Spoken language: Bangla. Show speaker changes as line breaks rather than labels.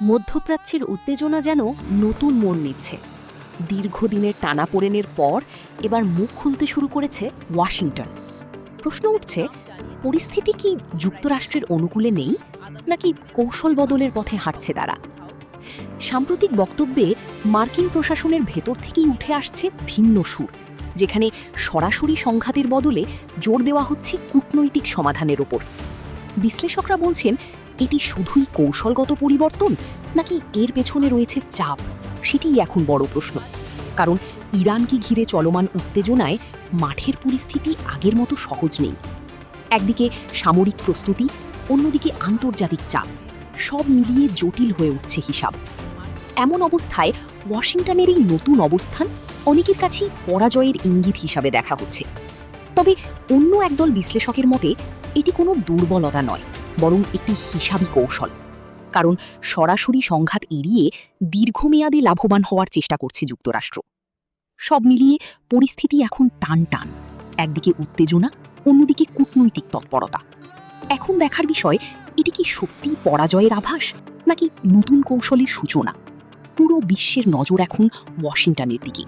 মধ্যপ্রাচ্যের উত্তেজনা যেন নতুন মোড় নিচ্ছে। দীর্ঘদিনের টানাপোড়েনের পর এবার মুখ খুলতে শুরু করেছে ওয়াশিংটন। প্রশ্ন উঠছে, পরিস্থিতি কি যুক্তরাষ্ট্রের অনুকূলে নেই, নাকি কৌশল বদলের পথে হাঁটছে তারা? সাম্প্রতিক বক্তব্যে মার্কিন প্রশাসনের ভেতর থেকেই উঠে আসছে ভিন্ন সুর, যেখানে সরাসরি সংঘাতের বদলে জোর দেওয়া হচ্ছে কূটনৈতিক সমাধানের ওপর। বিশ্লেষকরা বলছেন, এটি শুধুই কৌশলগত পরিবর্তন, নাকি এর পেছনে রয়েছে চাপ, সেটিই এখন বড় প্রশ্ন। কারণ ইরানকে ঘিরে চলমান উত্তেজনায় মাঠের পরিস্থিতি আগের মতো সহজ নেই। একদিকে সামরিক প্রস্তুতি, অন্যদিকে আন্তর্জাতিক চাপ, সব মিলিয়ে জটিল হয়ে উঠছে হিসাব। এমন অবস্থায় ওয়াশিংটনের এই নতুন অবস্থান অনেকের কাছেই পরাজয়ের ইঙ্গিত হিসাবে দেখা হচ্ছে। তবে অন্য একদল বিশ্লেষকের মতে এটি কোনো দুর্বলতা নয়, বরং একটি হিসাবী কৌশল। কারণ সরাসরি সংঘাত এড়িয়ে দীর্ঘমেয়াদে লাভবান হওয়ার চেষ্টা করছে যুক্তরাষ্ট্র। সব মিলিয়ে পরিস্থিতি এখন টান টান, একদিকে উত্তেজনা, অন্যদিকে কূটনৈতিক তৎপরতা। এখন দেখার বিষয়, এটি কি সত্যি পরাজয়ের আভাস, নাকি নতুন কৌশলের সূচনা? পুরো বিশ্বের নজর এখন ওয়াশিংটনের দিকে।